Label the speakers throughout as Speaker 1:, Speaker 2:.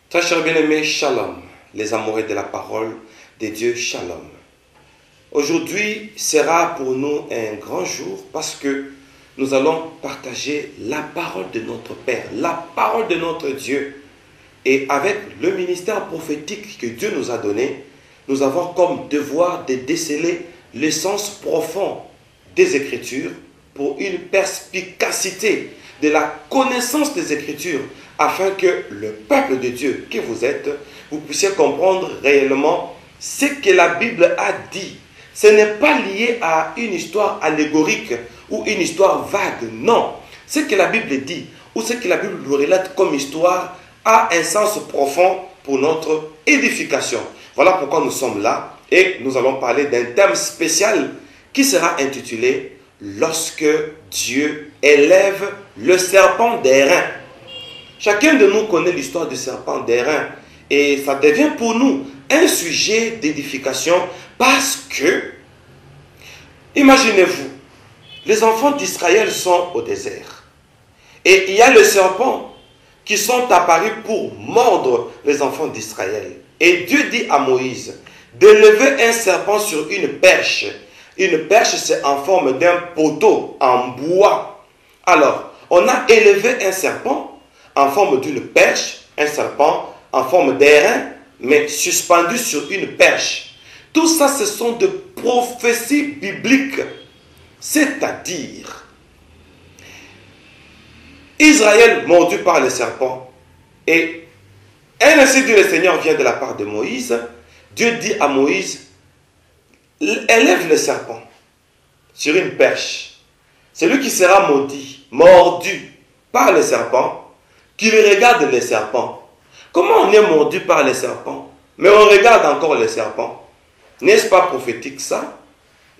Speaker 1: Très chers bien-aimés, shalom, les amoureux de la parole de Dieu, shalom. Aujourd'hui sera pour nous un grand jour parce que nous allons partager la parole de notre Père, la parole de notre Dieu. Et avec le ministère prophétique que Dieu nous a donné, nous avons comme devoir de déceler le sens profond des Écritures pour une perspicacité de la connaissance des Écritures, afin que le peuple de Dieu que vous êtes, vous puissiez comprendre réellement ce que la Bible a dit. Ce n'est pas lié à une histoire allégorique ou une histoire vague, non. Ce que la Bible dit ou ce que la Bible nous relate comme histoire a un sens profond pour notre édification. Voilà pourquoi nous sommes là et nous allons parler d'un thème spécial qui sera intitulé « Lorsque Dieu élève le serpent d'airain ». Chacun de nous connaît l'histoire du serpent d'airain et ça devient pour nous un sujet d'édification parce que, imaginez-vous, les enfants d'Israël sont au désert et il y a les serpents qui sont apparus pour mordre les enfants d'Israël. Et Dieu dit à Moïse d'élever un serpent sur une perche. Une perche, c'est en forme d'un poteau en bois. Alors, on a élevé un serpent en forme d'une perche, un serpent en forme d'airain, mais suspendu sur une perche. Tout ça, ce sont des prophéties bibliques. C'est-à-dire, Israël mordu par le serpent. Et un ainsi dit le Seigneur vient de la part de Moïse. Dieu dit à Moïse, élève le serpent sur une perche. Celui qui sera maudit, mordu par le serpent, qu'il regarde les serpents. Comment on est mordu par les serpents, mais on regarde encore les serpents? N'est-ce pas prophétique ça?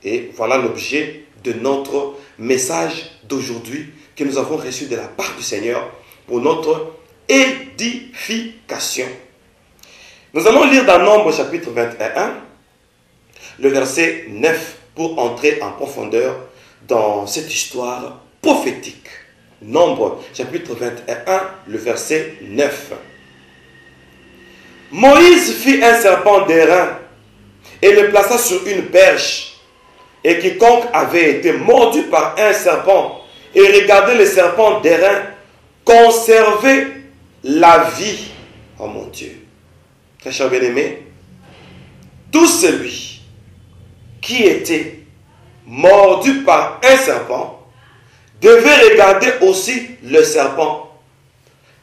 Speaker 1: Et voilà l'objet de notre message d'aujourd'hui que nous avons reçu de la part du Seigneur pour notre édification. Nous allons lire dans Nombre chapitre 21, le verset 9, pour entrer en profondeur dans cette histoire prophétique. Nombre chapitre 21, le verset 9. Moïse fit un serpent d'airain et le plaça sur une perche. Et quiconque avait été mordu par un serpent et regardait le serpent d'airain conservait la vie. Oh mon Dieu. Très cher bien-aimé, tout celui qui était mordu par un serpent devait regarder aussi le serpent.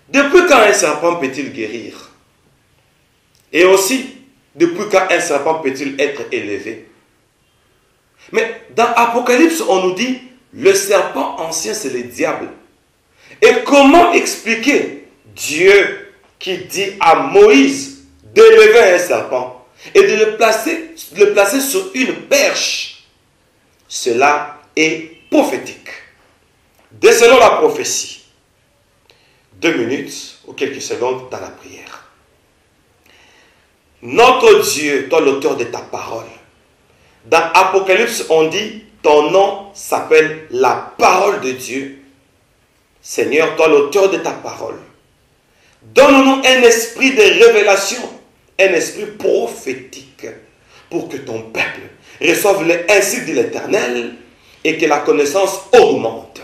Speaker 1: Depuis quand un serpent peut-il guérir? Et aussi, depuis quand un serpent peut-il être élevé? Mais dans Apocalypse, on nous dit, le serpent ancien, c'est le diable. Et comment expliquer Dieu qui dit à Moïse d'élever un serpent et de le placer sur une perche? Cela est prophétique. Décelons la prophétie. 2 minutes ou quelques secondes dans la prière. Notre Dieu, toi l'auteur de ta parole. Dans Apocalypse, on dit, ton nom s'appelle la parole de Dieu. Seigneur, toi l'auteur de ta parole. Donne-nous un esprit de révélation, un esprit prophétique, pour que ton peuple reçoive ainsi de l'Éternel et que la connaissance augmente.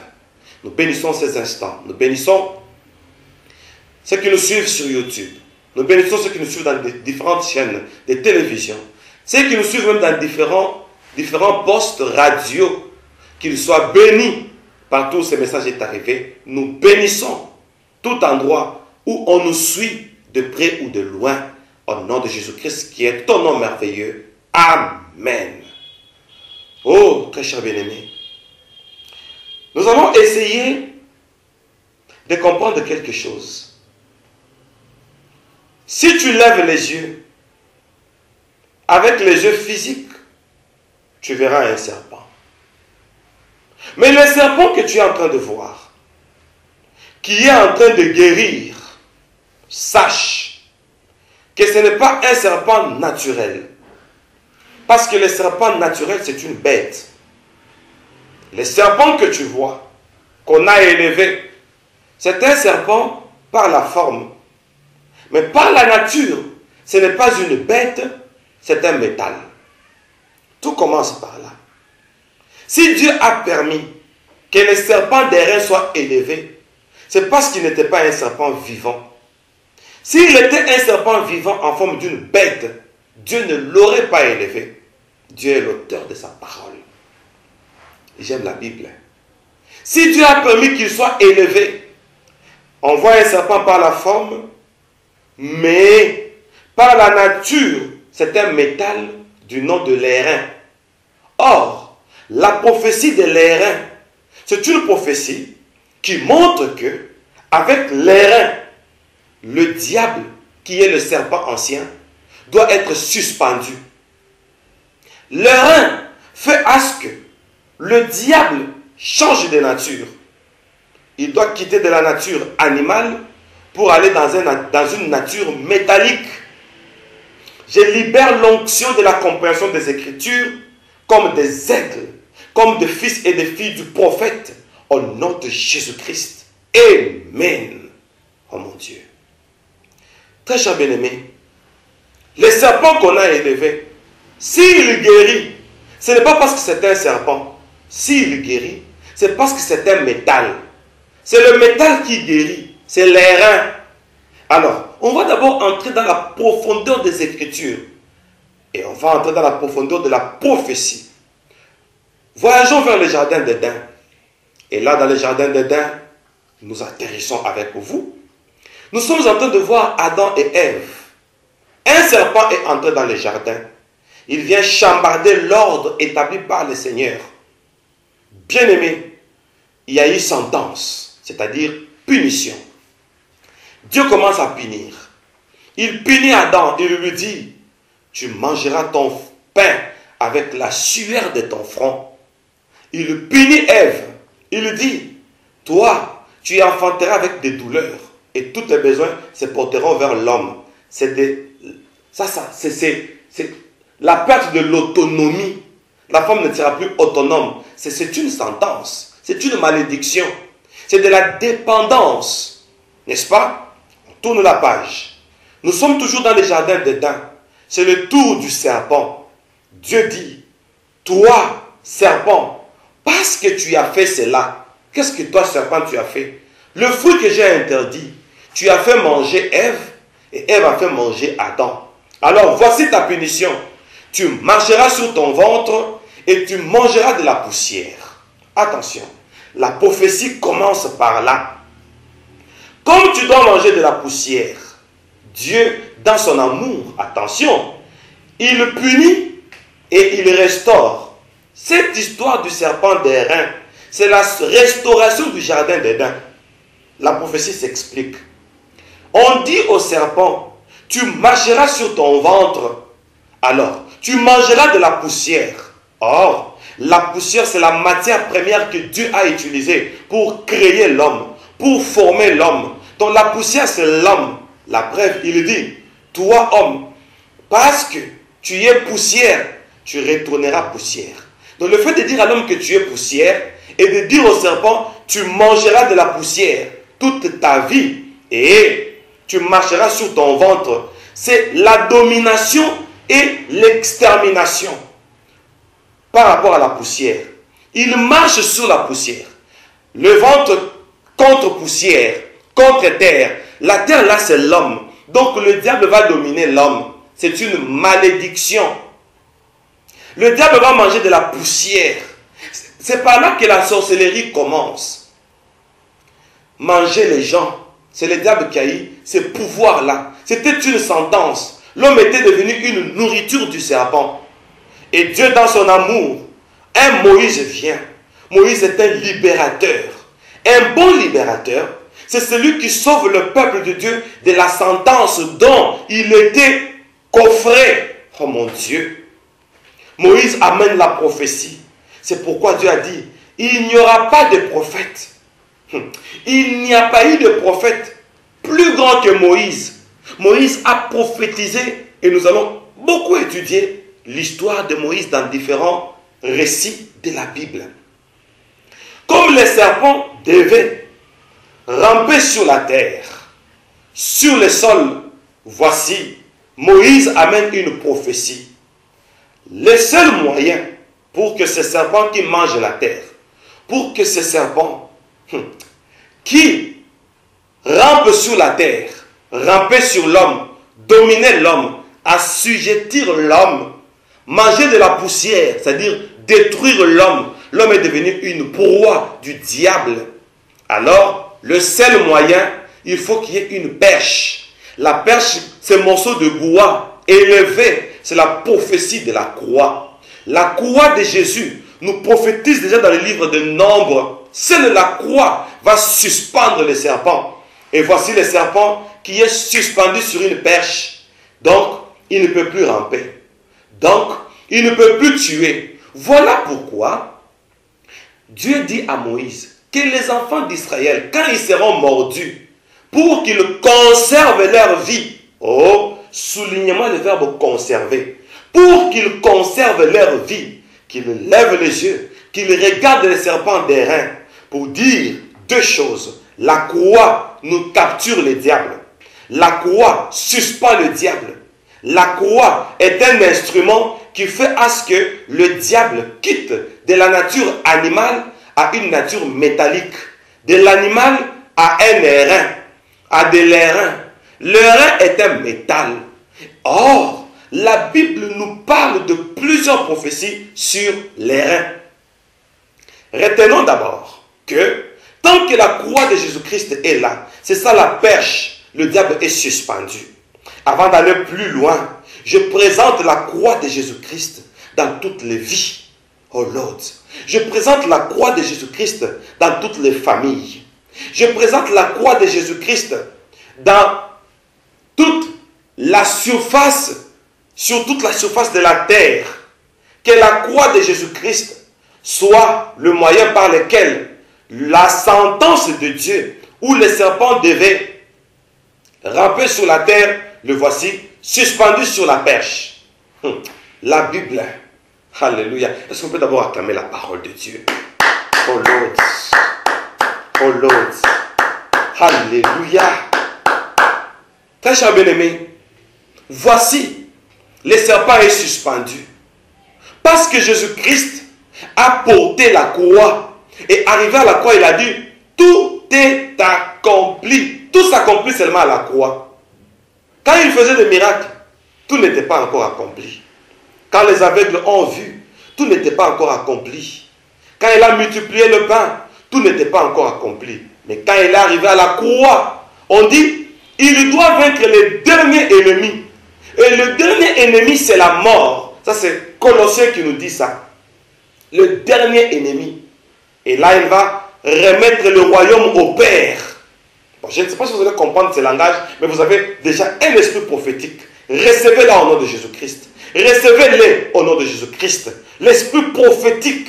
Speaker 1: Nous bénissons ces instants. Nous bénissons ceux qui nous suivent sur YouTube. Nous bénissons ceux qui nous suivent dans différentes chaînes de télévision. Ceux qui nous suivent même dans différents postes radio. Qu'ils soient bénis par tous ces messages est arrivé. Nous bénissons tout endroit où on nous suit de près ou de loin. Au nom de Jésus-Christ qui est ton nom merveilleux. Amen. Oh, très cher bien-aimé. Nous allons essayer de comprendre quelque chose. Si tu lèves les yeux, avec les yeux physiques, tu verras un serpent. Mais le serpent que tu es en train de voir, qui est en train de guérir, sache que ce n'est pas un serpent naturel. Parce que le serpent naturel, c'est une bête. Le serpent que tu vois, qu'on a élevé, c'est un serpent par la forme. Mais par la nature, ce n'est pas une bête, c'est un métal. Tout commence par là. Si Dieu a permis que le serpent d'airain soit élevé, c'est parce qu'il n'était pas un serpent vivant. S'il était un serpent vivant en forme d'une bête, Dieu ne l'aurait pas élevé. Dieu est l'auteur de sa parole. J'aime la Bible. Si Dieu a permis qu'il soit élevé, on voit un serpent par la forme, mais par la nature, c'est un métal du nom de l'airain. Or, la prophétie de l'airain, c'est une prophétie qui montre que, avec l'airain, le diable, qui est le serpent ancien, doit être suspendu. L'airain fait à ce que le diable change de nature. Il doit quitter de la nature animale pour aller dans une nature métallique. Je libère l'onction de la compréhension des Écritures comme des aigles, comme des fils et des filles du prophète, au nom de Jésus-Christ. Amen. Oh mon Dieu. Très cher bien-aimé, les serpents qu'on a élevés, s'il guérit, ce n'est pas parce que c'est un serpent. S'il guérit, c'est parce que c'est un métal. C'est le métal qui guérit. C'est l'airain. Alors, on va d'abord entrer dans la profondeur des Écritures. Et on va entrer dans la profondeur de la prophétie. Voyageons vers le jardin d'Éden. Et là, dans le jardin d'Éden, nous atterrissons avec vous. Nous sommes en train de voir Adam et Ève. Un serpent est entré dans le jardin. Il vient chambarder l'ordre établi par le Seigneur. Bien-aimé, il y a eu sentence, c'est-à-dire punition. Dieu commence à punir. Il punit Adam, il lui dit, tu mangeras ton pain avec la sueur de ton front. Il punit Ève, il lui dit, toi, tu enfanteras avec des douleurs et tous tes besoins se porteront vers l'homme. C'est la perte de l'autonomie. La femme ne sera plus autonome. C'est une sentence. C'est une malédiction. C'est de la dépendance. N'est-ce pas? On tourne la page. Nous sommes toujours dans le jardin d'Éden. C'est le tour du serpent. Dieu dit, toi, serpent, parce que tu as fait cela, qu'est-ce que toi, serpent, tu as fait? Le fruit que j'ai interdit, tu as fait manger Ève, et Ève a fait manger Adam. Alors, voici ta punition. Tu marcheras sur ton ventre et tu mangeras de la poussière. Attention, la prophétie commence par là. Comme tu dois manger de la poussière, Dieu, dans son amour, attention, il punit et il restaure. Cette histoire du serpent d'airain, c'est la restauration du jardin d'Éden. La prophétie s'explique. On dit au serpent, tu marcheras sur ton ventre, alors tu mangeras de la poussière. Or, la poussière, c'est la matière première que Dieu a utilisée pour créer l'homme, pour former l'homme. Donc la poussière, c'est l'homme. La preuve, il dit, toi homme, parce que tu es poussière, tu retourneras poussière. Donc le fait de dire à l'homme que tu es poussière et de dire au serpent, tu mangeras de la poussière toute ta vie et tu marcheras sur ton ventre, c'est la domination et l'extermination par rapport à la poussière. Il marche sur la poussière. Le ventre contre poussière, contre terre. La terre là c'est l'homme. Donc le diable va dominer l'homme. C'est une malédiction. Le diable va manger de la poussière. C'est par là que la sorcellerie commence. Manger les gens. C'est le diable qui a eu ce pouvoir-là. C'était une sentence. L'homme était devenu une nourriture du serpent. Et Dieu, dans son amour, un Moïse vient. Moïse est un libérateur. Un bon libérateur, c'est celui qui sauve le peuple de Dieu de la sentence dont il était coffré. Oh mon Dieu. Moïse amène la prophétie. C'est pourquoi Dieu a dit, il n'y aura pas de prophète. Il n'y a pas eu de prophète plus grand que Moïse. Moïse a prophétisé et nous allons beaucoup étudier l'histoire de Moïse dans différents récits de la Bible. Comme les serpents devaient ramper sur la terre, sur le sol, voici, Moïse amène une prophétie. Le seul moyen pour que ces serpents qui mangent la terre, pour que ces serpents qui rampent sur la terre, rampaient sur l'homme, dominaient l'homme, assujettir l'homme, manger de la poussière, c'est-à-dire détruire l'homme. L'homme est devenu une proie du diable. Alors, le seul moyen, il faut qu'il y ait une perche. La perche, c'est un morceau de bois élevé. C'est la prophétie de la croix. La croix de Jésus nous prophétise déjà dans le livre de Nombre. Seule la croix va suspendre les serpents. Et voici le serpent qui est suspendu sur une perche. Donc, il ne peut plus ramper. Donc, il ne peut plus tuer. Voilà pourquoi Dieu dit à Moïse que les enfants d'Israël, quand ils seront mordus, pour qu'ils conservent leur vie, oh, soulignez-moi le verbe conserver, pour qu'ils conservent leur vie, qu'ils lèvent les yeux, qu'ils regardent les serpents d'airain, pour dire deux choses. La croix nous capture le diable. La croix suspend le diable. La croix est un instrument qui fait à ce que le diable quitte de la nature animale à une nature métallique. De l'animal à un airain, à de l'airain. L'airain est un métal. Or, la Bible nous parle de plusieurs prophéties sur l'airain. Retenons d'abord que tant que la croix de Jésus-Christ est là, c'est ça la perche, le diable est suspendu. Avant d'aller plus loin, je présente la croix de Jésus-Christ dans toutes les vies. Oh Lord, je présente la croix de Jésus-Christ dans toutes les familles. Je présente la croix de Jésus-Christ dans toute la surface, sur toute la surface de la terre. Que la croix de Jésus-Christ soit le moyen par lequel la sentence de Dieu, où les serpents devaient ramper sur la terre, le voici suspendu sur la perche. La Bible. Alléluia. Est-ce qu'on peut d'abord acclamer la parole de Dieu? Oh Lord. Oh Lord. Alléluia. Très cher bien-aimé, voici, le serpent est suspendu. Parce que Jésus-Christ a porté la croix. Et arrivé à la croix, il a dit, tout est accompli. Tout s'accomplit seulement à la croix. Quand il faisait des miracles, tout n'était pas encore accompli. Quand les aveugles ont vu, tout n'était pas encore accompli. Quand il a multiplié le pain, tout n'était pas encore accompli. Mais quand il est arrivé à la croix, on dit, il doit vaincre le dernier ennemi. Et le dernier ennemi, c'est la mort. Ça, c'est Colossiens qui nous dit ça. Le dernier ennemi. Et là, il va remettre le royaume au Père. Bon, je ne sais pas si vous allez comprendre ce langage, mais vous avez déjà un esprit prophétique. Recevez-le au nom de Jésus-Christ. Recevez-le au nom de Jésus-Christ. L'esprit prophétique.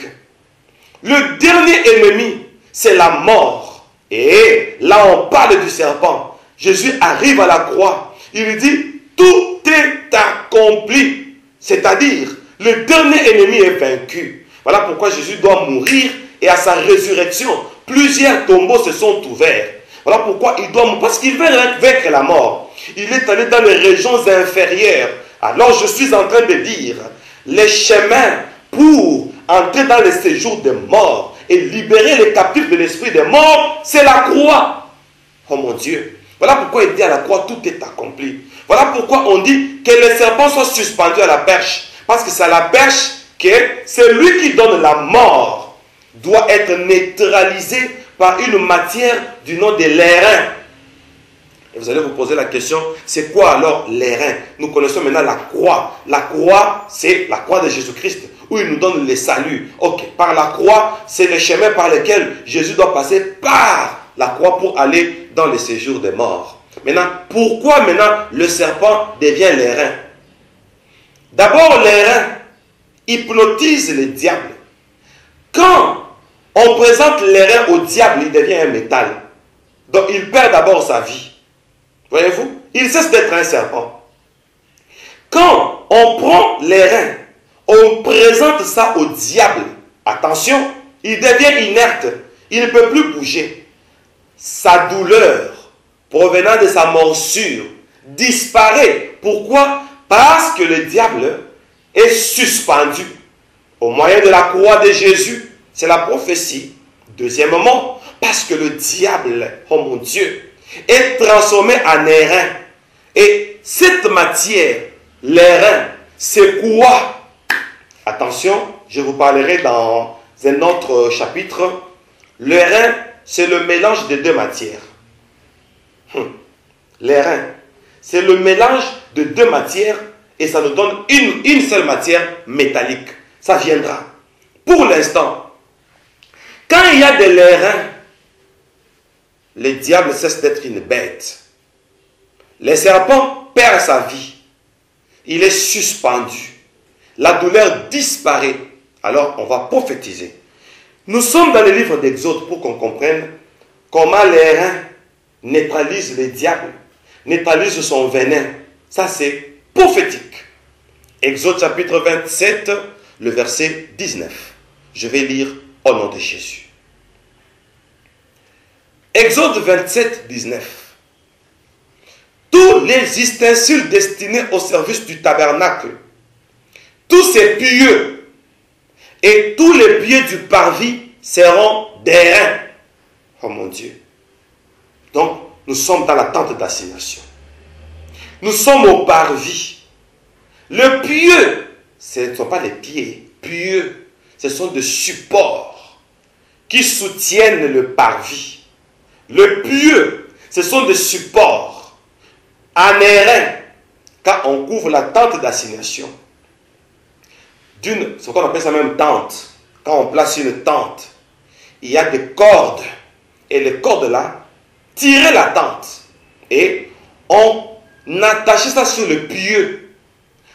Speaker 1: Le dernier ennemi, c'est la mort. Et là, on parle du serpent. Jésus arrive à la croix. Il dit, tout est accompli. C'est-à-dire, le dernier ennemi est vaincu. Voilà pourquoi Jésus doit mourir. Et à sa résurrection, plusieurs tombeaux se sont ouverts. Voilà pourquoi il doit mourir. Parce qu'il veut vaincre la mort. Il est allé dans les régions inférieures. Alors je suis en train de dire, les chemins pour entrer dans le séjour des morts et libérer les captifs de l'esprit des morts, c'est la croix. Oh mon Dieu. Voilà pourquoi il dit à la croix, tout est accompli. Voilà pourquoi on dit que les serpents soient suspendus à la perche. Parce que c'est à la perche que celui qui donne la mort doit être neutralisé par une matière du nom de l'airain. Et vous allez vous poser la question, c'est quoi alors l'airain? Nous connaissons maintenant la croix. La croix, c'est la croix de Jésus-Christ, où il nous donne le salut. Ok, par la croix, c'est le chemin par lequel Jésus doit passer par la croix pour aller dans le séjour des morts. Maintenant, pourquoi maintenant le serpent devient l'airain? D'abord, l'airain hypnotise le diable. Quand on présente l'airain au diable, il devient un métal. Donc il perd d'abord sa vie. Voyez-vous? Il cesse d'être un serpent. Quand on prend l'airain, on présente ça au diable. Attention, il devient inerte. Il ne peut plus bouger. Sa douleur provenant de sa morsure disparaît. Pourquoi? Parce que le diable est suspendu au moyen de la croix de Jésus. C'est la prophétie. Deuxièmement, parce que le diable, oh mon Dieu, est transformé en airain. Et cette matière, l'airain, c'est quoi? Attention, je vous parlerai dans un autre chapitre. L'airain, c'est le mélange de deux matières. L'airain, c'est le mélange de deux matières et ça nous donne une seule matière métallique. Ça viendra. Pour l'instant, quand il y a de l'airain, le diable cesse d'être une bête. Le serpent perd sa vie. Il est suspendu. La douleur disparaît. Alors, on va prophétiser. Nous sommes dans le livre d'Exode pour qu'on comprenne comment l'airain neutralise le diable, neutralise son venin. Ça, c'est prophétique. Exode chapitre 27, le verset 19. Je vais lire au nom de Jésus. Exode 27, 19. Tous les ustensiles destinés au service du tabernacle, tous ces pieux et tous les pieux du parvis seront d'airain. Oh mon Dieu. Donc, nous sommes dans la tente d'assignation. Nous sommes au parvis. Le pieux, ce ne sont pas les pieds. Pieux, ce sont des supports qui soutiennent le parvis. Le pieux, ce sont des supports en airain quand on couvre la tente d'assignation. Ce qu'on appelle ça même tente. Quand on place une tente, il y a des cordes. Et les cordes là, tiraient la tente. Et on attachait ça sur le pieux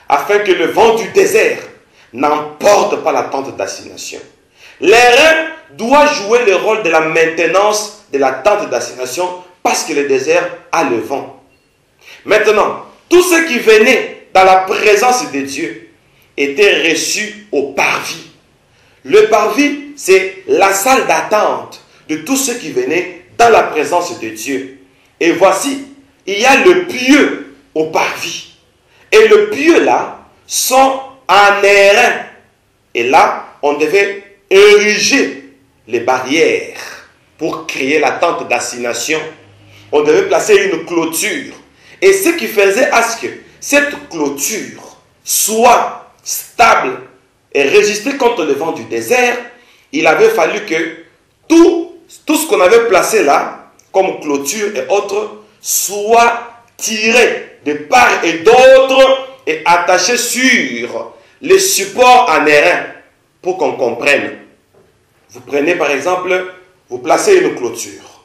Speaker 1: afin que le vent du désert n'emporte pas la tente d'assignation. L'airain doit jouer le rôle de la maintenance de la tente d'assignation parce que le désert a le vent. Maintenant, tous ceux qui venaient dans la présence de Dieu étaient reçus au parvis. Le parvis, c'est la salle d'attente de tous ceux qui venaient dans la présence de Dieu. Et voici, il y a le pieux au parvis. Et le pieux là sont en airain. Et là, on devait ériger les barrières pour créer la tente d'assignation. On devait placer une clôture. Et ce qui faisait à ce que cette clôture soit stable et résister contre le vent du désert, il avait fallu que tout ce qu'on avait placé là, comme clôture et autres, soit tiré de part et d'autre et attaché sur les supports en airain pour qu'on comprenne. Vous prenez par exemple, vous placez une clôture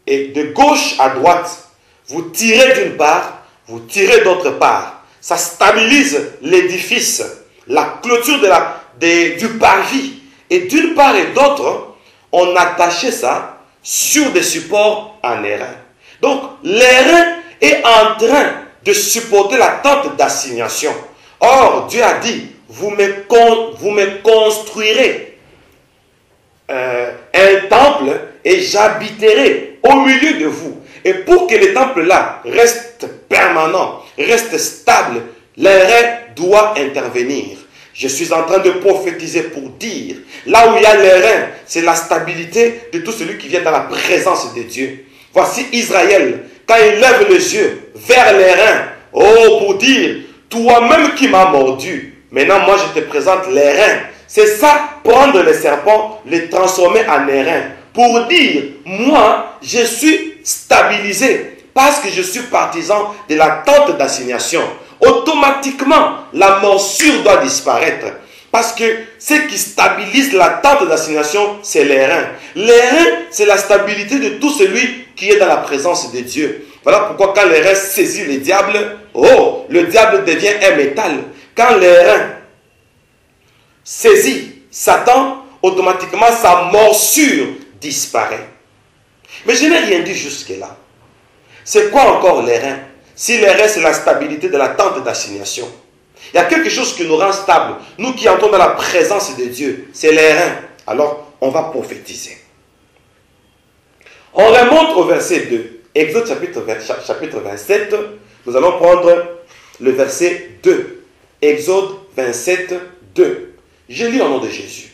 Speaker 1: et de gauche à droite, vous tirez d'une part, vous tirez d'autre part. Ça stabilise l'édifice, la clôture du parvis. Et d'une part et d'autre, on attachait ça sur des supports en airain. Donc, l'airain est en train de supporter la tente d'assignation. Or, Dieu a dit, vous me construirez un temple et j'habiterai au milieu de vous. Et pour que le temple-là reste permanent, reste stable, l'airain doit intervenir. Je suis en train de prophétiser pour dire, là où il y a l'airain, c'est la stabilité de tout celui qui vient dans la présence de Dieu. Voici Israël, quand il lève les yeux vers l'airain, oh, pour dire, toi-même qui m'as mordu, maintenant moi je te présente l'airain. C'est ça, prendre le serpent, le transformer en airain, pour dire, moi je suis stabilisé, parce que je suis partisan de la tente d'assignation. Automatiquement, la morsure doit disparaître. Parce que ce qui stabilise la tente d'assignation, c'est l'airain. L'airain, c'est la stabilité de tout celui qui est dans la présence de Dieu. Voilà pourquoi quand l'airain saisit le diable, oh, le diable devient un métal. Quand l'airain saisit Satan, automatiquement sa morsure disparaît. Mais je n'ai rien dit jusque-là. C'est quoi encore l'airain? Si l'airain, c'est la stabilité de la tente d'assignation. Il y a quelque chose qui nous rend stable. Nous qui entrons dans la présence de Dieu, c'est l'airain. Alors, on va prophétiser. On remonte au verset 2. Exode chapitre 27, Nous allons prendre le verset 2. Exode 27, 2. Je lis au nom de Jésus.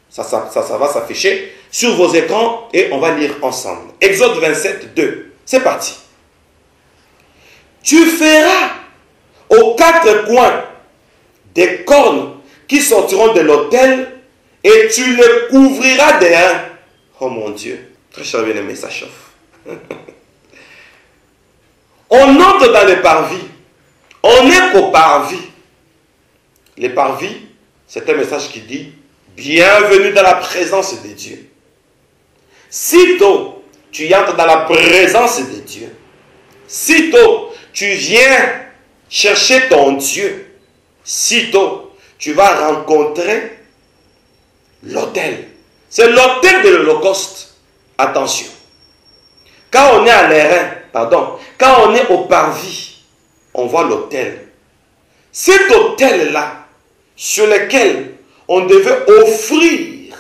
Speaker 1: Ça va s'afficher sur vos écrans et on va lire ensemble. Exode 27, 2. C'est parti. Tu feras aux quatre coins des cornes qui sortiront de l'autel et tu les couvriras d'airain. Oh mon Dieu, très cher bien-aimé, ça chauffe. On entre dans les parvis. On n'est qu'au parvis. Les parvis, c'est un message qui dit bienvenue dans la présence de Dieu. Sitôt tu entres dans la présence de Dieu, sitôt tu viens chercher ton Dieu, sitôt tu vas rencontrer l'autel. C'est l'autel de l'Holocauste. Attention. Quand on est à l'airain, quand on est au parvis, on voit l'autel. Cet autel-là, sur lequel on devait offrir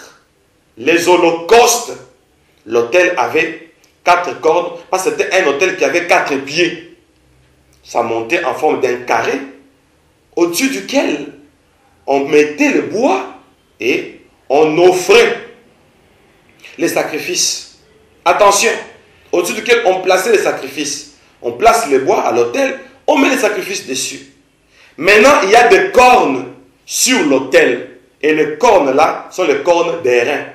Speaker 1: les holocaustes, l'autel avait 4 cordes, parce que c'était un autel qui avait 4 pieds. Ça montait en forme d'un carré, au-dessus duquel on mettait le bois et on offrait les sacrifices. Attention, au-dessus duquel on plaçait les sacrifices. On place le bois à l'autel, on met les sacrifices dessus. Maintenant, il y a des cornes sur l'autel. Et les cornes là sont les cornes d'airain.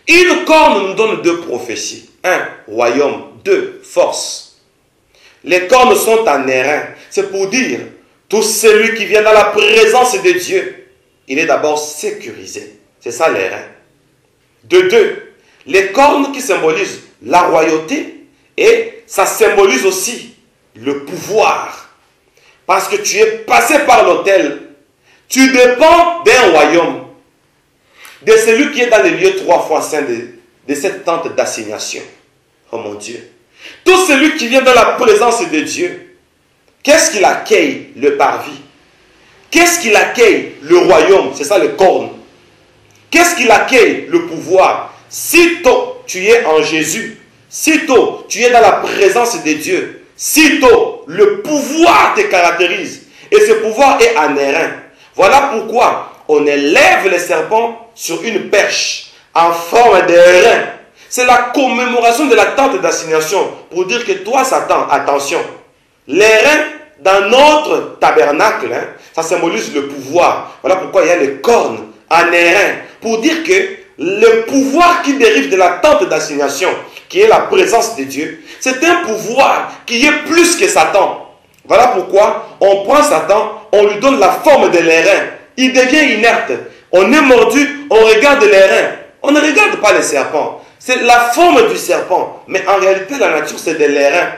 Speaker 1: Une corne nous donne 2 prophéties. 1, royaume. 2, force. Les cornes sont en airain. C'est pour dire, tout celui qui vient dans la présence de Dieu, il est d'abord sécurisé. C'est ça l'airain. De 2, les cornes qui symbolisent la royauté et ça symbolise aussi le pouvoir. Parce que tu es passé par l'autel. Tu dépends d'un royaume. De celui qui est dans les lieux 3 fois saints de cette tente d'assignation. Oh mon Dieu. Tout celui qui vient dans la présence de Dieu, qu'est-ce qu'il accueille? Le parvis. Qu'est-ce qu'il accueille? Le royaume. C'est ça le corne. Qu'est-ce qu'il accueille? Le pouvoir. Sitôt tu es en Jésus, sitôt tu es dans la présence de Dieu, sitôt le pouvoir te caractérise. Et ce pouvoir est en airain. Voilà pourquoi on élève les serpents sur une perche en forme d'airain. C'est la commémoration de la tente d'assignation pour dire que toi, Satan, attention, l'airain dans notre tabernacle, ça symbolise le pouvoir. Voilà pourquoi il y a les cornes en airain pour dire que le pouvoir qui dérive de la tente d'assignation, qui est la présence de Dieu, c'est un pouvoir qui est plus que Satan. Voilà pourquoi on prend Satan, on lui donne la forme de l'airain. Il devient inerte. On est mordu, on regarde l'airain. On ne regarde pas les serpents. C'est la forme du serpent. Mais en réalité, la nature, c'est de l'airain.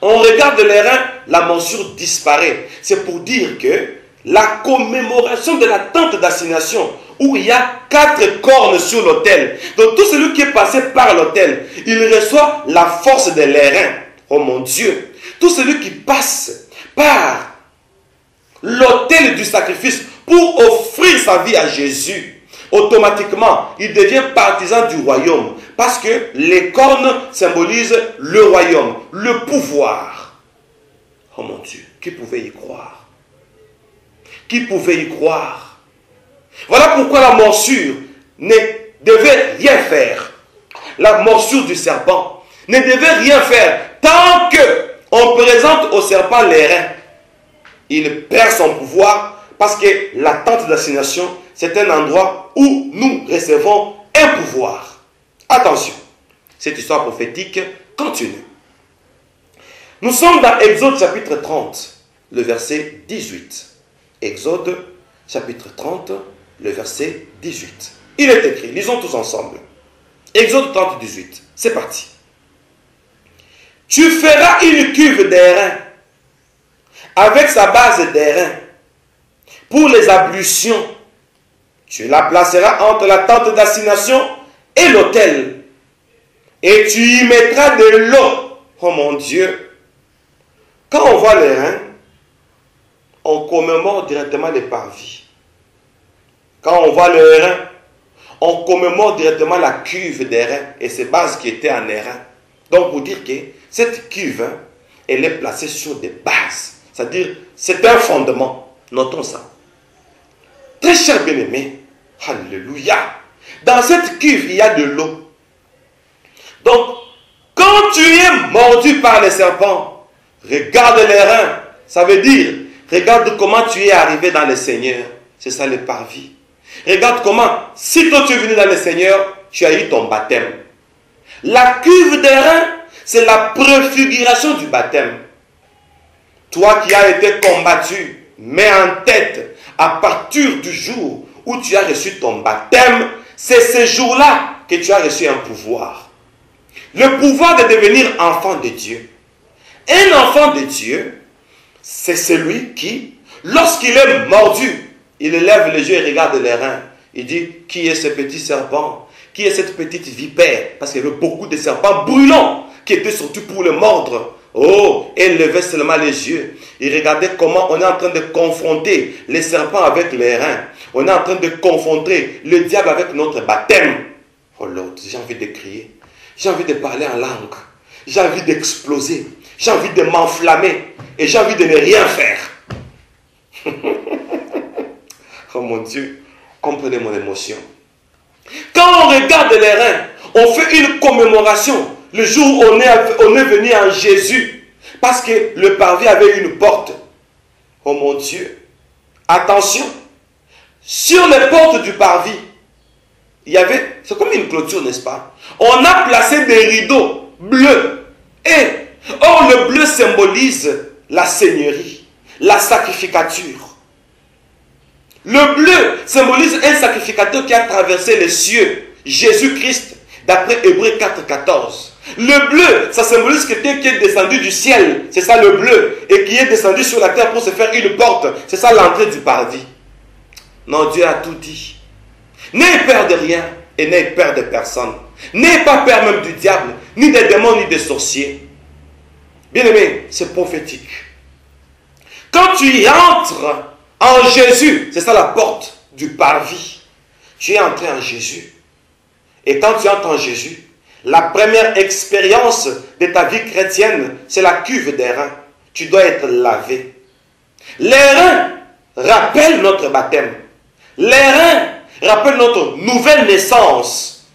Speaker 1: On regarde l'airain, la morsure disparaît. C'est pour dire que la commémoration de la tente d'assignation, où il y a 4 cornes sur l'autel. Donc tout celui qui est passé par l'autel, il reçoit la force de l'airain. Oh mon Dieu. Tout celui qui passe par l'autel du sacrifice pour offrir sa vie à Jésus, automatiquement, il devient partisan du royaume. Parce que les cornes symbolisent le royaume, le pouvoir. Oh mon Dieu, qui pouvait y croire? Qui pouvait y croire? Voilà pourquoi la morsure ne devait rien faire. La morsure du serpent ne devait rien faire tant que on présente au serpent l'airain. Il perd son pouvoir parce que la tente d'assignation, c'est un endroit où nous recevons un pouvoir. Attention, cette histoire prophétique continue. Nous sommes dans Exode chapitre 30, le verset 18. Exode chapitre 30, le verset 18. Il est écrit, lisons tous ensemble. Exode 30, 18. C'est parti. Tu feras une cuve d'airain avec sa base d'airain pour les ablutions. Tu la placeras entre la tente d'assignation et l'autel. Et tu y mettras de l'eau. Oh mon Dieu. Quand on voit l'airain, on commémore directement les parvis. Quand on voit l'airain, on commémore directement la cuve d'airain et ses bases qui étaient en airain. Donc, pour dire que cette cuve elle est placée sur des bases. C'est-à-dire, c'est un fondement. Notons ça. Très cher bien-aimé, alléluia. Dans cette cuve, il y a de l'eau. Donc, quand tu es mordu par les serpents, regarde les reins. Ça veut dire, regarde comment tu es arrivé dans le Seigneur. C'est ça le parvis. Regarde comment, si toi tu es venu dans le Seigneur, tu as eu ton baptême. La cuve des reins, c'est la préfiguration du baptême. Toi qui as été combattu, mets en tête, à partir du jour où tu as reçu ton baptême, c'est ce jour-là que tu as reçu un pouvoir. Le pouvoir de devenir enfant de Dieu. Un enfant de Dieu, c'est celui qui, lorsqu'il est mordu, il lève les yeux et regarde les reins. Il dit, qui est ce petit serpent? Qui est cette petite vipère? Parce qu'il y avait beaucoup de serpents brûlants qui étaient sortis pour le mordre. Oh, et il levait seulement les yeux. Il regardait comment on est en train de confronter les serpents avec les reins. On est en train de confronter le diable avec notre baptême. Oh l'autre, j'ai envie de crier. J'ai envie de parler en langue. J'ai envie d'exploser. J'ai envie de m'enflammer. Et j'ai envie de ne rien faire. Oh mon Dieu, comprenez mon émotion. Quand on regarde les reins, on fait une commémoration. Le jour où on est venu en Jésus. Parce que le parvis avait une porte. Oh mon Dieu. Attention. Sur les portes du parvis, il y avait, c'est comme une clôture, n'est-ce pas? On a placé des rideaux bleus. Or, le bleu symbolise la seigneurie, la sacrificature. Le bleu symbolise un sacrificateur qui a traversé les cieux, Jésus-Christ, d'après Hébreux 4,14. Le bleu, ça symbolise quelqu'un qui est descendu du ciel, c'est ça le bleu, et qui est descendu sur la terre pour se faire une porte, c'est ça l'entrée du paradis. Non, Dieu a tout dit. N'aie peur de rien et n'aie peur de personne. N'aie pas peur même du diable, ni des démons, ni des sorciers. Bien-aimé, c'est prophétique. Quand tu entres en Jésus, c'est ça la porte du parvis. Tu es entré en Jésus. Et quand tu entres en Jésus, la première expérience de ta vie chrétienne, c'est la cuve des reins. Tu dois être lavé. Les reins rappellent notre baptême. Les reins rappellent notre nouvelle naissance.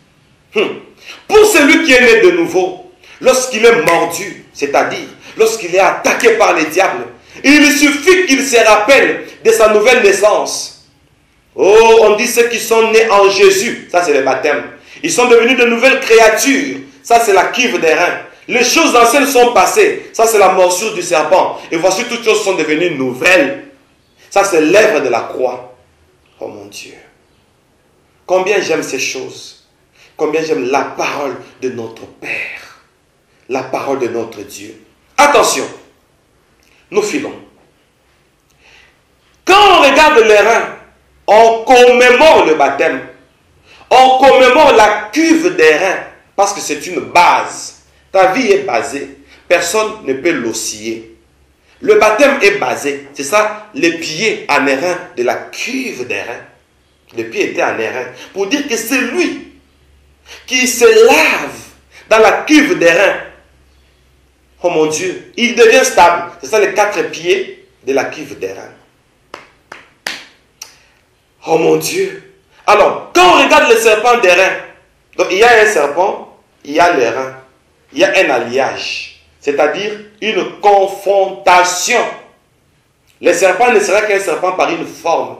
Speaker 1: Pour celui qui est né de nouveau, lorsqu'il est mordu, c'est-à-dire lorsqu'il est attaqué par les diables, il suffit qu'il se rappelle de sa nouvelle naissance. Oh, on dit ceux qui sont nés en Jésus, ça c'est le baptême. Ils sont devenus de nouvelles créatures, ça c'est la cuve des reins. Les choses anciennes sont passées, ça c'est la morsure du serpent. Et voici toutes choses sont devenues nouvelles. Ça c'est l'œuvre de la croix. Oh mon Dieu. Combien j'aime ces choses. Combien j'aime la parole de notre Père. La parole de notre Dieu. Attention. Nous filons. Quand on regarde les reins, on commémore le baptême. On commémore la cuve des reins. Parce que c'est une base. Ta vie est basée. Personne ne peut l'osciller. Le baptême est basé. C'est ça, les pieds en airain de la cuve des reins. Les pieds étaient en airain. Pour dire que c'est lui qui se lave dans la cuve des reins. Oh mon Dieu, il devient stable. C'est ça les 4 pieds de la cuve des reins. Oh mon Dieu. Alors, quand on regarde le serpent des reins, donc il y a un serpent, il y a les reins. Il y a un alliage. C'est-à-dire une confrontation. Le serpent ne sera qu'un serpent par une forme.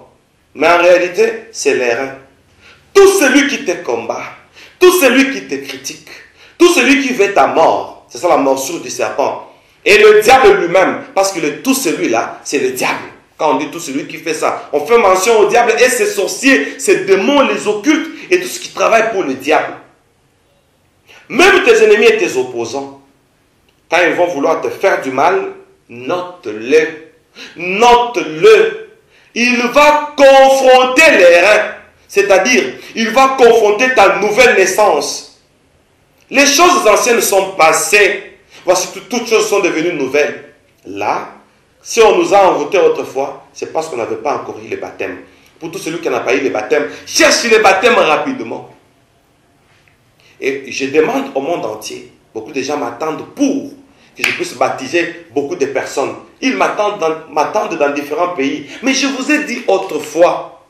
Speaker 1: Mais en réalité, c'est les reins. Tout celui qui te combat, tout celui qui te critique, tout celui qui veut ta mort, c'est ça la morsure du serpent. Et le diable lui-même, parce que tout celui-là, c'est le diable. Quand on dit tout celui qui fait ça, on fait mention au diable et ses sorciers, ses démons, les occultes et tout ce qui travaille pour le diable. Même tes ennemis et tes opposants, quand ils vont vouloir te faire du mal, note-le. Note-le. Il va confronter les reins. C'est-à-dire, il va confronter ta nouvelle naissance. Les choses anciennes sont passées. Voici que toutes choses sont devenues nouvelles. Là, si on nous a envoûtés autrefois, c'est parce qu'on n'avait pas encore eu le baptême. Pour tout celui qui n'a pas eu le baptême, cherche le baptême rapidement. Et je demande au monde entier, beaucoup de gens m'attendent pour que je puisse baptiser beaucoup de personnes. Ils m'attendent dans différents pays. Mais je vous ai dit autrefois,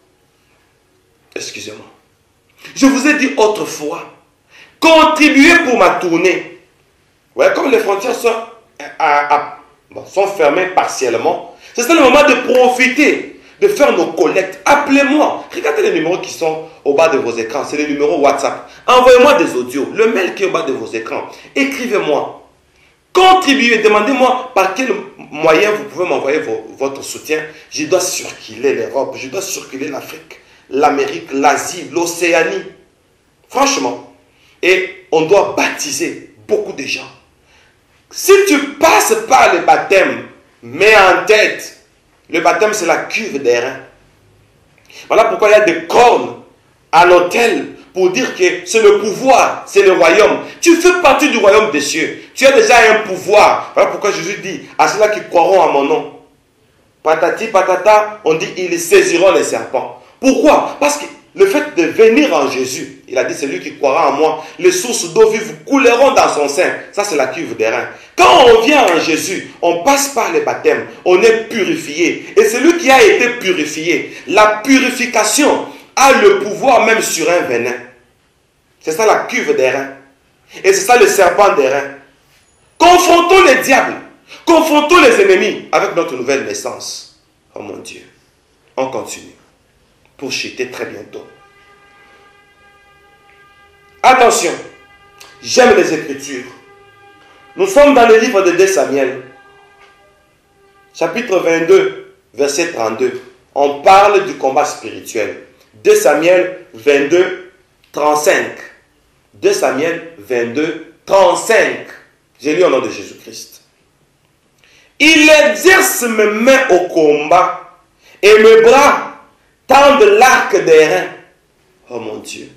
Speaker 1: excusez-moi, je vous ai dit autrefois, contribuez pour ma tournée. Vous voyez, comme les frontières sont fermées partiellement, c'est ça le moment de profiter, de faire nos collectes. Appelez-moi. Regardez les numéros qui sont au bas de vos écrans. C'est les numéros WhatsApp. Envoyez-moi des audios. Le mail qui est au bas de vos écrans. Écrivez-moi. Contribuez. Demandez-moi par quel moyen vous pouvez m'envoyer votre soutien. Je dois circuler l'Europe. Je dois circuler l'Afrique, l'Amérique, l'Asie, l'Océanie. Franchement. Et on doit baptiser beaucoup de gens. Si tu passes par le baptême, mets en tête, le baptême c'est la cuve des reins. Voilà pourquoi il y a des cornes à l'autel pour dire que c'est le pouvoir, c'est le royaume. Tu fais partie du royaume des cieux. Tu as déjà un pouvoir. Voilà pourquoi Jésus dit à ceux-là qui croiront à mon nom. Patati patata, on dit ils saisiront les serpents. Pourquoi? Parce que le fait de venir en Jésus, il a dit celui qui croira en moi, les sources d'eau vive couleront dans son sein. Ça c'est la cuve des reins. Quand on vient en Jésus, on passe par les baptêmes, on est purifié. Et celui qui a été purifié, la purification a le pouvoir même sur un venin. C'est ça la cuve des reins. Et c'est ça le serpent des reins. Confrontons les diables, confrontons les ennemis avec notre nouvelle naissance. Oh mon Dieu, on continue pour chuter très bientôt. Attention, j'aime les Écritures. Nous sommes dans le livre de 2 Samuel, chapitre 22, verset 32. On parle du combat spirituel. 2 Samuel 22, 35. 2 Samuel 22, 35. J'ai lu au nom de Jésus-Christ. Il exerce mes mains au combat et mes bras tendent l'arc des reins. Oh mon Dieu.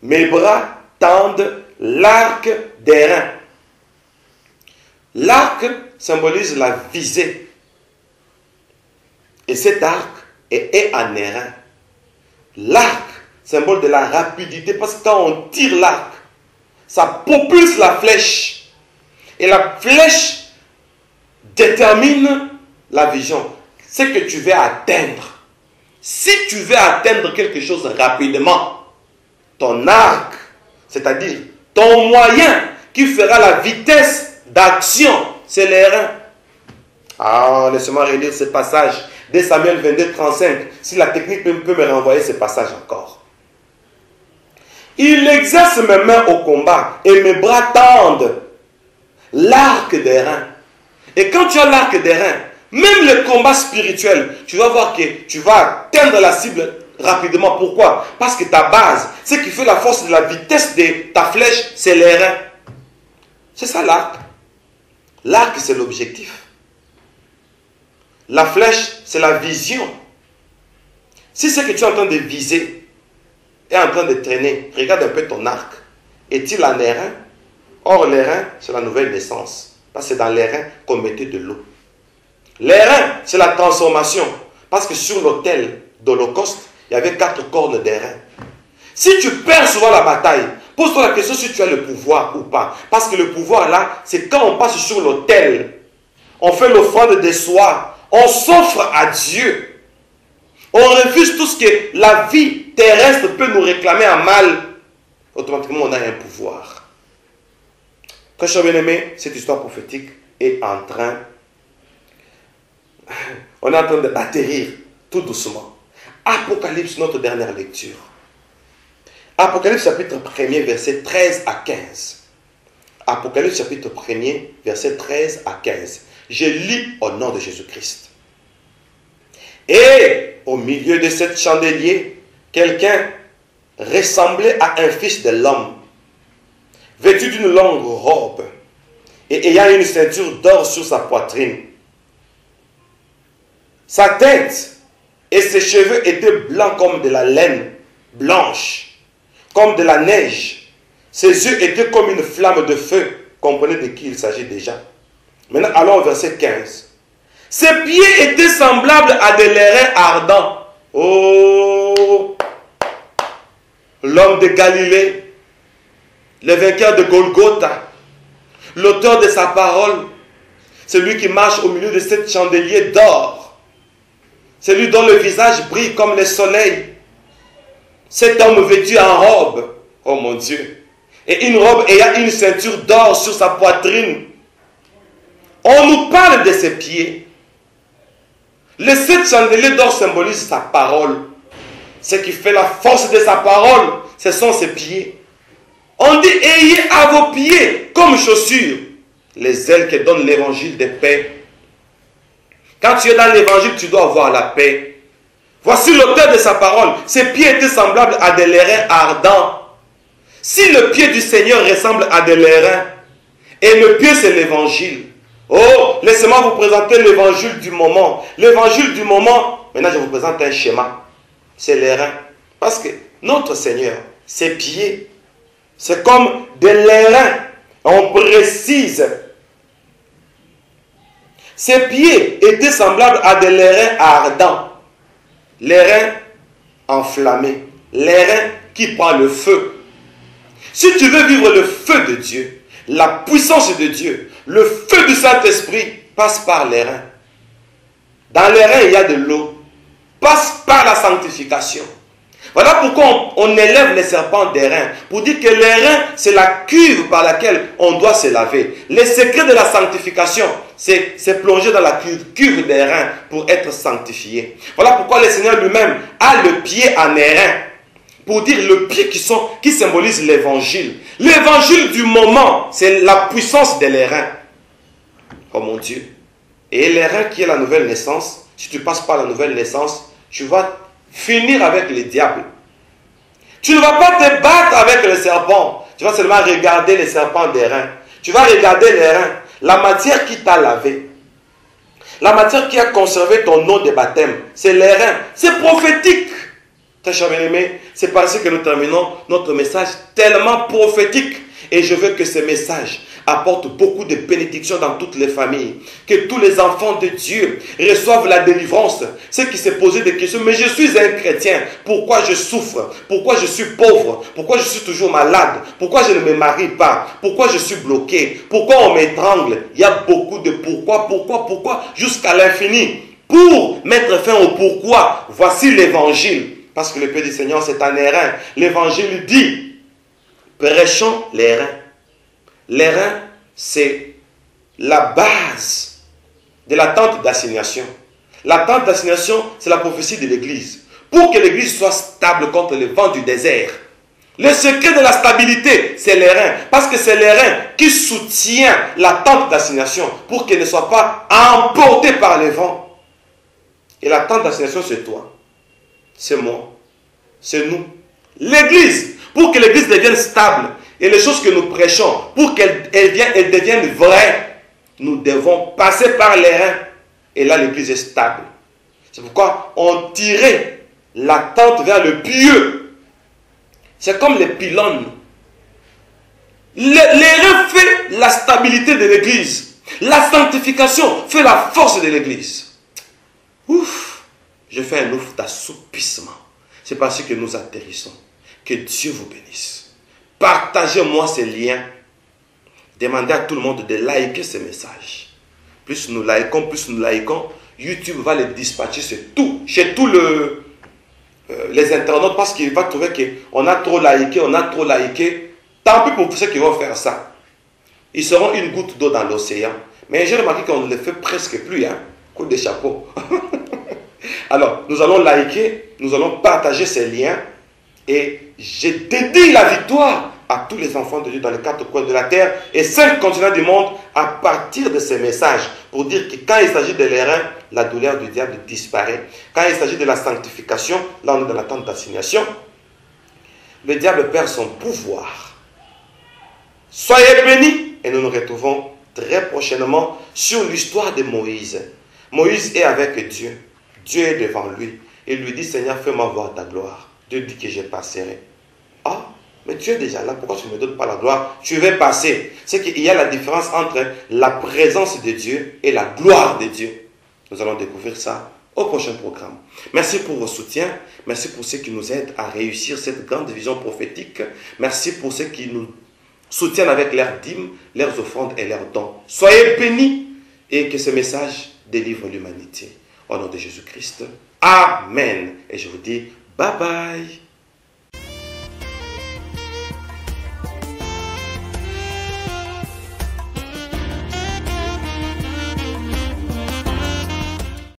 Speaker 1: Mes bras tendent l'arc des reins. L'arc symbolise la visée. Et cet arc est en airain. L'arc, symbole de la rapidité, parce que quand on tire l'arc, ça propulse la flèche. Et la flèche détermine la vision. Ce que tu veux atteindre. Si tu veux atteindre quelque chose rapidement, ton arc, c'est-à-dire ton moyen qui fera la vitesse d'action, c'est les reins. Ah, laissez-moi relire ce passage. 2 Samuel 22, 35. Si la technique peut me renvoyer ce passage encore. Il exerce mes mains au combat et mes bras tendent l'arc des reins. Et quand tu as l'arc des reins, même le combat spirituel, tu vas voir que tu vas atteindre la cible rapidement. Pourquoi? Parce que ta base, ce qui fait la force de la vitesse de ta flèche, c'est les reins. C'est ça l'arc. L'arc, c'est l'objectif. La flèche, c'est la vision. Si ce que tu es en train de viser est en train de traîner, regarde un peu ton arc. Est-il en airain? Or, les reins, c'est la nouvelle naissance. Parce que c'est dans les reins qu'on mettait de l'eau. Les reins, c'est la transformation. Parce que sur l'autel d'Holocauste, il y avait 4 cornes d'airain. Si tu perds souvent la bataille, pose-toi la question si tu as le pouvoir ou pas. Parce que le pouvoir là, c'est quand on passe sur l'autel, on fait l'offrande des soirs, on s'offre à Dieu. On refuse tout ce que la vie terrestre peut nous réclamer en mal. Automatiquement, on a un pouvoir. Très cher bien-aimé, cette histoire prophétique est en train, on est en train d'atterrir tout doucement. Apocalypse, notre dernière lecture. Apocalypse chapitre 1er, verset 13 à 15. Apocalypse chapitre 1er, verset 13 à 15. Je lis au nom de Jésus-Christ. Et au milieu de cet chandelier, quelqu'un ressemblait à un fils de l'homme, vêtu d'une longue robe et ayant une ceinture d'or sur sa poitrine. Sa tête et ses cheveux étaient blancs comme de la laine blanche, comme de la neige. Ses yeux étaient comme une flamme de feu. Comprenez de qui il s'agit déjà. Maintenant, allons au verset 15. Ses pieds étaient semblables à des lérins ardents. Oh, l'homme de Galilée, le vainqueur de Golgotha, l'auteur de sa parole, celui qui marche au milieu de cet chandelier d'or, celui dont le visage brille comme le soleil, cet homme vêtu en robe, oh mon Dieu, et une robe ayant une ceinture d'or sur sa poitrine. On nous parle de ses pieds. Le sept chandelier d'or symbolise sa parole. Ce qui fait la force de sa parole, ce sont ses pieds. On dit, ayez à vos pieds comme chaussures les ailes qui donnent l'évangile de paix. Quand tu es dans l'évangile, tu dois avoir la paix. Voici l'auteur de sa parole. Ses pieds étaient semblables à des lérins ardents. Si le pied du Seigneur ressemble à des lérins, et le pied c'est l'évangile. Oh, laissez-moi vous présenter l'évangile du moment. L'évangile du moment, maintenant je vous présente un schéma. C'est l'airain. Parce que notre Seigneur, ses pieds, c'est comme des lérins. On précise. Ses pieds étaient semblables à des lérins ardents. L'airain enflammé. L'airain qui prend le feu. Si tu veux vivre le feu de Dieu, la puissance de Dieu, le feu du Saint-Esprit passe par l'airain. Dans l'airain, il y a de l'eau. Passe par la sanctification. Voilà pourquoi on élève les serpents d'airain. Pour dire que l'airain, c'est la cuve par laquelle on doit se laver. Le secret de la sanctification, c'est plonger dans la cuve d'airain pour être sanctifié. Voilà pourquoi le Seigneur lui-même a le pied en airain. Pour dire le pied qui symbolise l'évangile. L'évangile du moment, c'est la puissance de l'airain. Oh mon Dieu. Et l'airain qui est la nouvelle naissance, si tu passes par la nouvelle naissance, tu vas finir avec le diable. Tu ne vas pas te battre avec le serpent. Tu vas seulement regarder les serpents d'airain. Tu vas regarder l'airain, la matière qui t'a lavé. La matière qui a conservé ton nom de baptême, c'est l'airain. C'est prophétique. Très cher bien-aimé, c'est par ça que nous terminons notre message tellement prophétique. Et je veux que ce message apporte beaucoup de bénédictions dans toutes les familles. Que tous les enfants de Dieu reçoivent la délivrance. Ceux qui se posaient des questions, mais je suis un chrétien, pourquoi je souffre? Pourquoi je suis pauvre? Pourquoi je suis toujours malade? Pourquoi je ne me marie pas? Pourquoi je suis bloqué? Pourquoi on m'étrangle? Il y a beaucoup de pourquoi, jusqu'à l'infini. Pour mettre fin au pourquoi, voici l'évangile. Parce que le Père du Seigneur, c'est un airain. L'évangile dit, prêchons l'airain. L'airain, c'est la base de la tente d'assignation. La tente d'assignation, c'est la prophétie de l'Église. Pour que l'Église soit stable contre le vent du désert. Le secret de la stabilité, c'est l'airain. Parce que c'est l'airain qui soutient la tente d'assignation pour qu'elle ne soit pas emportée par le vent. Et la tente d'assignation, c'est toi. C'est moi. C'est nous. L'Église, pour que l'Église devienne stable, et les choses que nous prêchons, pour qu'elles deviennent vraies, nous devons passer par l'airain. Et là, l'Église est stable. C'est pourquoi on tirait la tente vers le pieux. C'est comme les pylônes. L'airain fait la stabilité de l'Église. La sanctification fait la force de l'Église. Ouf! Je fais un ouf d'assoupissement. C'est parce que nous atterrissons. Que Dieu vous bénisse. Partagez-moi ces liens. Demandez à tout le monde de liker ces messages. Plus nous likons, YouTube va les dispatcher chez tous les internautes, parce qu'il va trouver qu'on a trop liké, Tant pis pour ceux qui vont faire ça. Ils seront une goutte d'eau dans l'océan. Mais j'ai remarqué qu'on ne le fait presque plus. Coup de chapeau. Alors, nous allons liker, nous allons partager ces liens. Et je dédie la victoire à tous les enfants de Dieu dans les 4 coins de la terre et 5 continents du monde à partir de ces messages. Pour dire que quand il s'agit de l'airain, la douleur du diable disparaît. Quand il s'agit de la sanctification, là on est dans la tente d'assignation, le diable perd son pouvoir. Soyez bénis et nous nous retrouvons très prochainement sur l'histoire de Moïse. Moïse est avec Dieu. Dieu est devant lui. Il lui dit, Seigneur, fais-moi voir ta gloire. Dieu dit que je passerai. Ah, mais tu es déjà là, pourquoi tu ne me donnes pas la gloire? Tu veux passer. C'est qu'il y a la différence entre la présence de Dieu et la gloire de Dieu. Nous allons découvrir ça au prochain programme. Merci pour vos soutiens. Merci pour ceux qui nous aident à réussir cette grande vision prophétique. Merci pour ceux qui nous soutiennent avec leurs dîmes, leurs offrandes et leurs dons. Soyez bénis et que ce message délivre l'humanité. Au nom de Jésus-Christ. Amen. Et je vous dis bye bye.